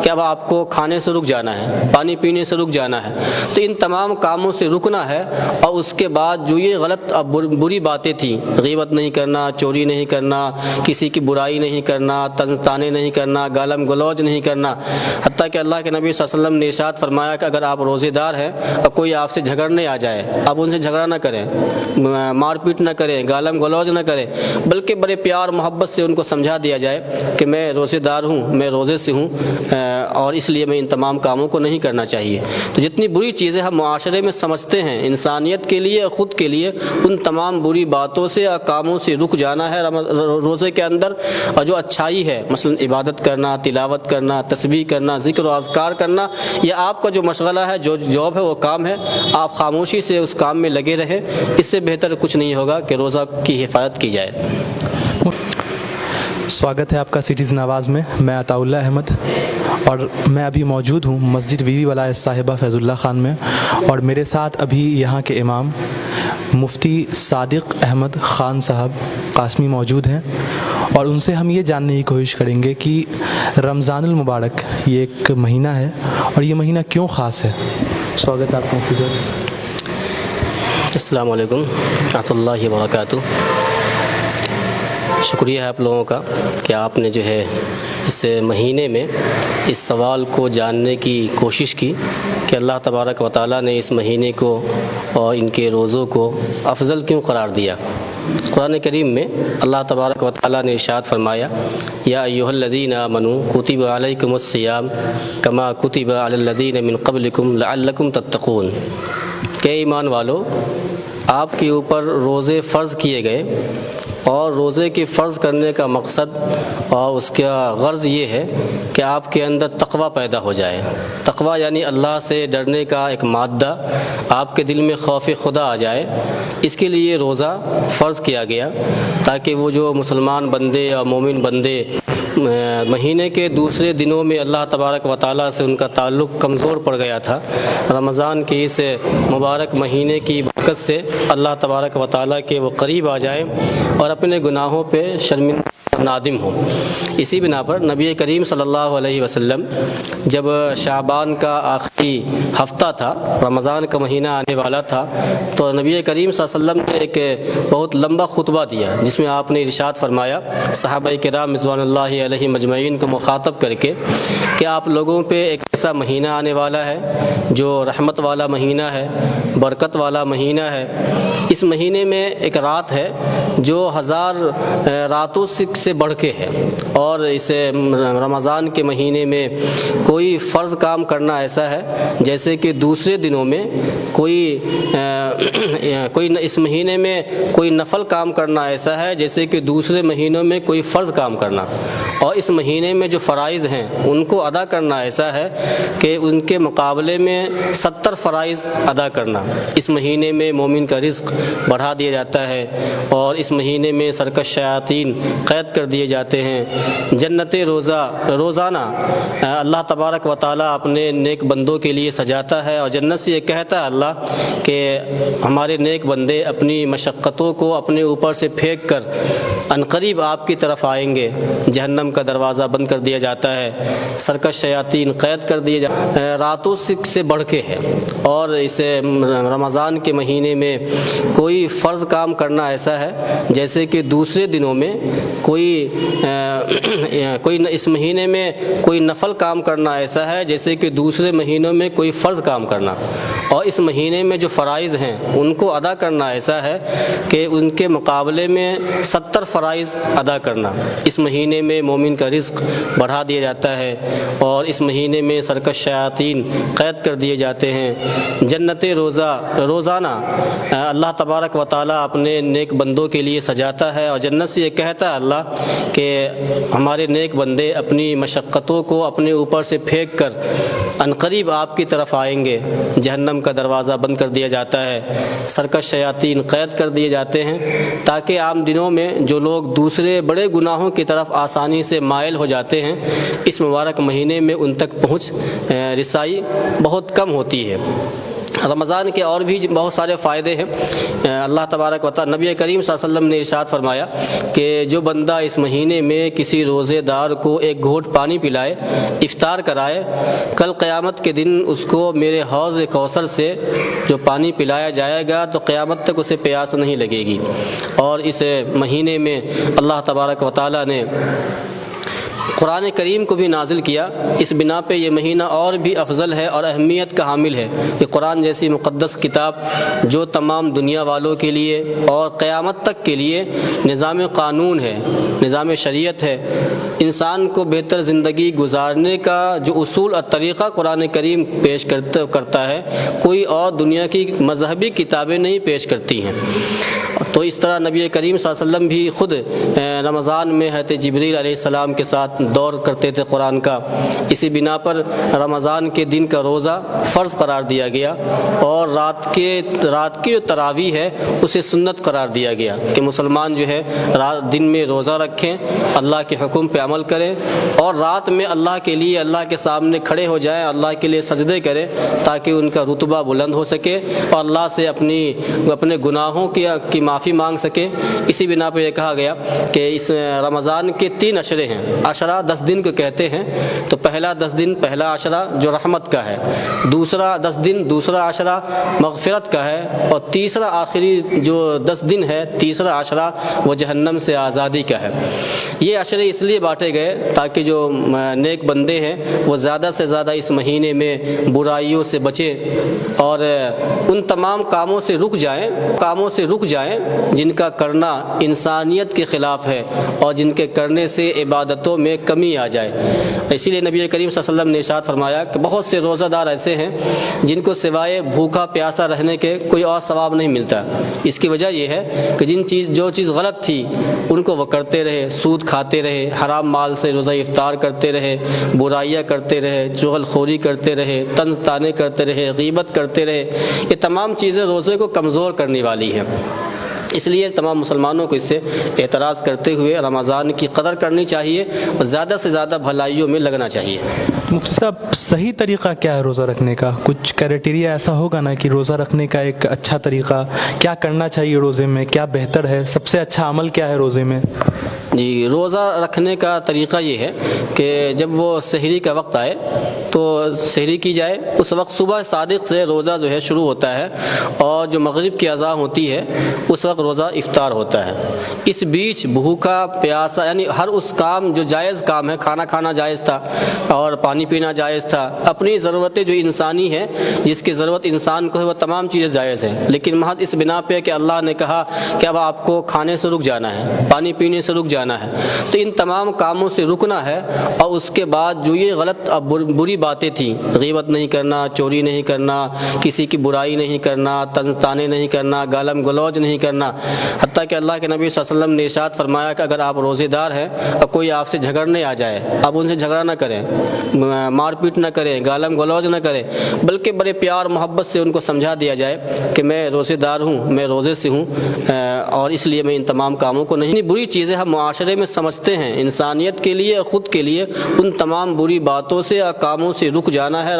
کہ اب آپ کو کھانے سے رک جانا ہے، پانی پینے سے رک جانا ہے، تو ان تمام کاموں سے رکنا ہے، اور اس کے بعد جو یہ غلط بری باتیں تھیں، غیبت نہیں کرنا، چوری نہیں کرنا، کسی کی برائی نہیں کرنا، طعنے نہیں کرنا، گالم گلوچ نہیں کرنا، حتیٰ کہ اللہ کے نبی صلی اللہ علیہ وسلم نے ارشاد فرمایا کہ اگر آپ روزے دار ہیں اور کوئی آپ سے جھگڑنے آ جائے، آپ ان سے جھگڑا نہ کریں، مار پیٹ نہ کریں، گالم گلوچ نہ کریں، بلکہ بڑے پیار محبت سے ان کو سمجھا دیا جائے کہ میں روزے دار ہوں، میں روزے سے ہوں، اور اس لیے میں ان تمام کاموں کو نہیں کرنا چاہیے۔ تو جتنی بری چیزیں ہم معاشرے میں سمجھتے ہیں، انسانیت کے لیے، خود کے لیے، ان تمام بری باتوں سے اور کاموں سے رک جانا ہے روزے کے اندر، اور جو اچھائی ہے، مثلا عبادت کرنا، تلاوت کرنا، تسبیح کرنا، ذکر و اذکار کرنا، یہ آپ کا جو مشغلہ ہے، جو جاب ہے، وہ کام ہے، آپ خاموشی سے اس کام میں لگے رہیں، اس سے بہتر کچھ نہیں ہوگا کہ روزہ کی حفاظت کی جائے۔ سواگت ہے آپ کا سٹیزن آواز میں۔ میں عطاء اللہ احمد، اور میں ابھی موجود ہوں مسجد وی وی ولایت صاحبہ فیض اللہ خان میں، اور میرے ساتھ ابھی یہاں کے امام مفتی صادق احمد خان صاحب قاسمی موجود ہیں، اور ان سے ہم یہ جاننے کی کوشش کریں گے کہ رمضان المبارک یہ ایک مہینہ ہے، اور یہ مہینہ کیوں خاص ہے۔ سواگت ہے آپ کا مفتی صاحب۔ السلام علیکم ورحمۃ اللہ وبرکاتہ۔ شکریہ ہے آپ لوگوں کا کہ آپ نے جو ہے اس مہینے میں اس سوال کو جاننے کی کوشش کی کہ اللہ تبارک و تعالیٰ نے اس مہینے کو اور ان کے روزوں کو افضل کیوں قرار دیا۔ قرآن کریم میں اللہ تبارک و تعالیٰ نے ارشاد فرمایا، یا ایھا الذین آمنوا کتب علیکم الصیام کما کتب علی الذین من قبلکم لعلکم تتقون، کہ ایمان والو، آپ کے اوپر روزے فرض کیے گئے، اور روزے کے فرض کرنے کا مقصد اور اس کا غرض یہ ہے کہ آپ کے اندر تقوی پیدا ہو جائے۔ تقوی یعنی اللہ سے ڈرنے کا ایک مادہ، آپ کے دل میں خوف خدا آ جائے، اس کے لیے روزہ فرض کیا گیا، تاکہ وہ جو مسلمان بندے اور مومن بندے مہینے کے دوسرے دنوں میں اللہ تبارک و تعالیٰ سے ان کا تعلق کمزور پڑ گیا تھا، رمضان کے اس مبارک مہینے کی برکت سے اللہ تبارک و تعالیٰ کے وہ قریب آ جائیں اور اپنے گناہوں پہ شرمندہ نادم ہوں۔ اسی بنا پر نبی کریم صلی اللہ علیہ وسلم جب شعبان کا آخری ہفتہ تھا، رمضان کا مہینہ آنے والا تھا، تو نبی کریم صلی اللہ علیہ وسلم نے ایک بہت لمبا خطبہ دیا، جس میں آپ نے ارشاد فرمایا صحابہ کرام رضوان اللہ علیہ مجمعین کو مخاطب کر کے کہ آپ لوگوں پہ ایک ایسا مہینہ آنے والا ہے جو رحمت والا مہینہ ہے، برکت والا مہینہ ہے۔ اس مہینے میں ایک رات ہے جو 1000 راتوں سے بڑھ کے ہے، اور اسے رمضان کے مہینے میں کوئی فرض کام کرنا ایسا ہے جیسے کہ دوسرے دنوں میں کوئی اس مہینے میں کوئی نفل کام کرنا ایسا ہے جیسے کہ دوسرے مہینوں میں کوئی فرض کام کرنا، اور اس مہینے میں جو فرائض ہیں ان کو ادا کرنا ایسا ہے کہ ان کے مقابلے میں 70 فرائض ادا کرنا۔ اس مہینے میں مومن کا رزق بڑھا دیا جاتا ہے، اور اس مہینے میں سرکش شیاطین قید کر دیے جاتے ہیں۔ جنت روزانہ اللہ تبارک و تعالیٰ اپنے نیک بندوں کے لیے سجاتا ہے، اور جنت سے یہ کہتا ہے اللہ کہ ہمارے نیک بندے اپنی مشقتوں کو اپنے اوپر سے پھینک کر عنقریب آپ کی طرف آئیں گے۔ جہنم کا دروازہ بند کر دیا جاتا ہے، سرکش شیاطین قید کر دیے جاتے ہیں، راتوں سے بڑھ کے ہے، اور اسے رمضان کے مہینے میں کوئی فرض کام کرنا ایسا ہے جیسے کہ دوسرے دنوں میں کوئی اس مہینے میں کوئی نفل کام کرنا ایسا ہے جیسے کہ دوسرے مہینوں میں کوئی فرض کام کرنا، اور اس مہینے میں جو فرائض ہیں ان کو ادا کرنا ایسا ہے کہ ان کے مقابلے میں 70 فرائض ادا کرنا۔ اس مہینے میں مومن کا رزق بڑھا دیا جاتا ہے، اور اس مہینے میں سرکش شیاطین قید کر دیے جاتے ہیں۔ جنت روزانہ اللہ تبارک و تعالیٰ اپنے نیک بندوں کے لیے سجاتا ہے، اور جنت سے یہ کہتا ہے اللہ کہ ہمارے نیک بندے اپنی مشقتوں کو اپنے اوپر سے پھینک کر عنقریب آپ کی طرف آئیں گے۔ جہنم کا دروازہ بند کر دیا جاتا ہے، سرکش شیاطین قید کر دیے جاتے ہیں، تاکہ عام دنوں میں جو لوگ دوسرے بڑے گناہوں کی طرف آسانی سے مائل ہو جاتے ہیں، اس مبارک مہینے میں ان تک پہنچ رسائی بہت کم ہوتی ہے۔ رمضان کے اور بھی بہت سارے فائدے ہیں۔ اللہ تبارک و تعالی نبی کریم صلی اللہ علیہ وسلم نے ارشاد فرمایا کہ جو بندہ اس مہینے میں کسی روزے دار کو ایک گھونٹ پانی پلائے، افطار کرائے، کل قیامت کے دن اس کو میرے حوض کوثر سے جو پانی پلایا جائے گا تو قیامت تک اسے پیاس نہیں لگے گی۔ اور اس مہینے میں اللہ تبارک و تعالی نے قرآن کریم کو بھی نازل کیا، اس بنا پہ یہ مہینہ اور بھی افضل ہے اور اہمیت کا حامل ہے کہ قرآن جیسی مقدس کتاب جو تمام دنیا والوں کے لیے اور قیامت تک کے لیے نظام قانون ہے، نظام شریعت ہے، انسان کو بہتر زندگی گزارنے کا جو اصول اور طریقہ قرآن کریم پیش کرتا ہے، کوئی اور دنیا کی مذہبی کتابیں نہیں پیش کرتی ہیں۔ تو اس طرح نبی کریم صلی اللہ علیہ وسلم بھی خود رمضان میں حضرت جبریل علیہ السلام کے ساتھ دور کرتے تھے قرآن کا، اسی بنا پر رمضان کے دن کا روزہ فرض قرار دیا گیا اور رات کی جو تراویح ہے اسے سنت قرار دیا گیا کہ مسلمان جو ہے دن میں روزہ رکھیں، اللہ کے حکم پہ عمل کریں اور رات میں اللہ کے لیے اللہ کے سامنے کھڑے ہو جائیں، اللہ کے لیے سجدے کریں تاکہ ان کا رتبہ بلند ہو سکے اور اللہ سے اپنے گناہوں کی معافی مانگ سکے۔ اسی بنا پہ یہ کہا گیا کہ اس رمضان کے 3 عشرے ہیں، عشرہ 10 دن کو کہتے ہیں، تو پہلا 10 دن پہلا عشرہ جو رحمت کا ہے، دوسرا 10 دن دوسرا عشرہ مغفرت کا ہے، اور تیسرا آخری جو 10 دن ہے تیسرا عشرہ وہ جہنم سے آزادی کا ہے۔ یہ عشرے اس لیے بانٹے گئے تاکہ جو نیک بندے ہیں وہ زیادہ سے زیادہ اس مہینے میں برائیوں سے بچیں اور ان تمام کاموں سے رک جائیں جن کا کرنا انسانیت کے خلاف ہے اور جن کے کرنے سے عبادتوں میں کمی آ جائے۔ اسی لیے نبی کریم صلی اللہ علیہ وسلم نے ارشاد فرمایا کہ بہت سے روزہ دار ایسے ہیں جن کو سوائے بھوکا پیاسا رہنے کے کوئی اور ثواب نہیں ملتا۔ اس کی وجہ یہ ہے کہ جو چیز غلط تھی ان کو وہ کرتے رہے، سود کھاتے رہے، حرام مال سے روزہ افطار کرتے رہے، برائیاں کرتے رہے، چغل خوری کرتے رہے، طنز طانے کرتے رہے، غیبت کرتے رہے۔ یہ تمام چیزیں روزے کو کمزور کرنے والی ہیں۔ اس لیے تمام مسلمانوں کو اس سے اعتراض کرتے ہوئے رمضان کی قدر کرنی چاہیے اور زیادہ سے زیادہ بھلائیوں میں لگنا چاہیے۔ مفتی صاحب، صحیح طریقہ کیا ہے روزہ رکھنے کا؟ کچھ کرائٹیریا ایسا ہوگا نا کہ روزہ رکھنے کا ایک اچھا طریقہ کیا کرنا چاہیے روزے میں، کیا بہتر ہے، سب سے اچھا عمل کیا ہے روزے میں؟ جی، روزہ رکھنے کا طریقہ یہ ہے کہ جب وہ سحری کا وقت آئے تو سحری کی جائے، اس وقت صبح صادق سے روزہ جو ہے شروع ہوتا ہے اور جو مغرب کی اذان ہوتی ہے اس وقت روزہ افطار ہوتا ہے۔ اس بیچ بھوکا پیاسا یعنی ہر اس کام جو جائز کام ہے، کھانا کھانا جائز تھا اور پانی پینا جائز تھا، اپنی ضرورتیں جو انسانی ہیں جس کی ضرورت انسان کو ہے وہ تمام چیزیں جائز ہیں، لیکن محض اس بنا پہ کہ اللہ نے کہا کہ اب آپ کو کھانے سے رک جانا ہے، پانی پینے سے رک جانا ہے، تو ان تمام کاموں سے رکنا ہے اور اس کے بعد جو یہ غلط بری باتیں تھیں، غیبت نہیں کرنا، چوری نہیں کرنا، کسی کی برائی نہیں کرنا، طنز طانے نہیں کرنا، گالم گلوچ نہیں کرنا، حتیٰ کہ اللہ کے نبی صلی اللہ علیہ وسلم نے ارشاد فرمایا کہ اگر آپ روزے دار ہیں اور کوئی آپ سے جھگڑنے آ جائے، آپ ان سے جھگڑا نہ کریں، مار پیٹ نہ کریں، گالم گلوچ نہ کریں، بلکہ بڑے پیار محبت سے ان کو سمجھا دیا جائے کہ میں روزے دار ہوں، میں روزے سے ہوں اور اس لیے میں ان تمام کاموں کو نہیں۔ بری چیزیں ہم معاشرے میں سمجھتے ہیں، انسانیت کے لیے خود کے لیے ان تمام بری باتوں سے اور کاموں سے رک جانا ہے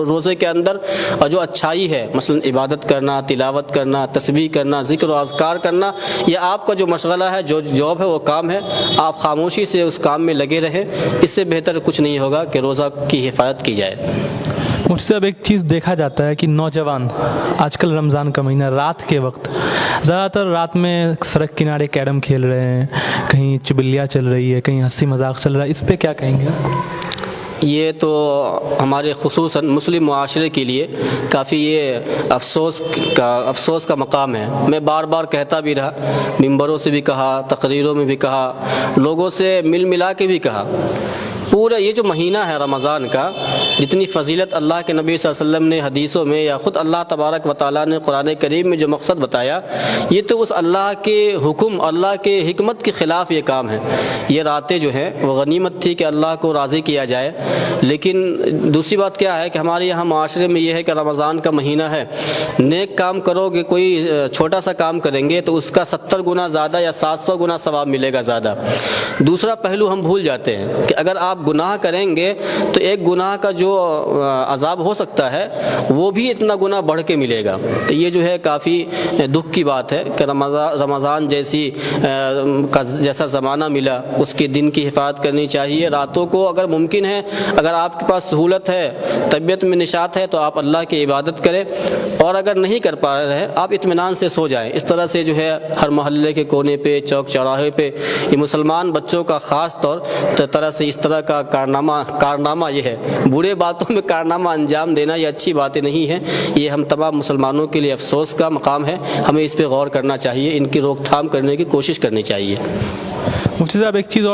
روزے کے اندر، اور جو اچھائی ہے مثلا عبادت کرنا، تلاوت کرنا، تسبیح کرنا، ذکر و اذکار کرنا، یہ آپ کا جو مشغلہ ہے، جو جاب ہے، وہ کام ہے، آپ خاموشی سے اس کام میں لگے رہیں، اس سے بہتر کچھ نہیں ہوگا کہ روزہ کی حفاظت کی جائے۔ مجھ سے اب ایک چیز دیکھا جاتا ہے کہ نوجوان آج کل رمضان کا مہینہ رات کے وقت زیادہ تر رات میں سڑک کنارے کیرم کھیل رہے ہیں، کہیں چبلیاں چل رہی ہے، کہیں ہنسی مذاق چل رہا ہے، اس پہ کیا کہیں گے؟ یہ تو ہمارے خصوصاً مسلم معاشرے کے لیے کافی یہ افسوس کا مقام ہے۔ میں بار بار کہتا بھی رہا، ممبروں سے بھی کہا، تقریروں میں بھی کہا، لوگوں سے مل ملا کے بھی کہا، پورا یہ جو مہینہ ہے رمضان کا، جتنی فضیلت اللہ کے نبی صلی اللہ علیہ وسلم نے حدیثوں میں یا خود اللہ تبارک و تعالیٰ نے قرآن کریم میں جو مقصد بتایا، یہ تو اس اللہ کے حکم، اللہ کے حکمت کے خلاف یہ کام ہے۔ یہ راتیں جو ہیں وہ غنیمت تھی کہ اللہ کو راضی کیا جائے، لیکن دوسری بات کیا ہے کہ ہمارے یہاں معاشرے میں یہ ہے کہ رمضان کا مہینہ ہے، نیک کام کرو گے، کوئی چھوٹا سا کام کریں گے تو اس کا 70 گنا زیادہ یا 700 گنا ثواب ملے گا زیادہ۔ دوسرا پہلو ہم بھول جاتے ہیں کہ اگر آپ گناہ کریں گے تو ایک گناہ کا جو عذاب ہو سکتا ہے وہ بھی اتنا گنا بڑھ کے ملے گا۔ تو یہ جو ہے کافی دکھ کی بات ہے کہ رمضان جیسا زمانہ ملا، اس کے دن کی حفاظت کرنی چاہیے۔ راتوں کو اگر ممکن ہے، اگر آپ کے پاس سہولت ہے، طبیعت میں نشاط ہے، تو آپ اللہ کی عبادت کریں، اور اگر نہیں کر پا رہے ہیں آپ اطمینان سے سو جائیں۔ اس طرح سے جو ہے ہر محلے کے کونے پہ، چوک چوراہے پہ یہ مسلمان بچوں کا خاص طرح سے اس طرح کا کارنامہ یہ ہے، برے باتوں میں کارنامہ انجام دینا یہ اچھی باتیں نہیں ہیں۔ یہ ہم تمام مسلمانوں کے لیے افسوس کا مقام ہے، ہمیں اس پہ غور کرنا چاہیے، ان کی روک تھام کرنے کی کوشش کرنی چاہیے۔ مفتی صاحب ایک چیز اور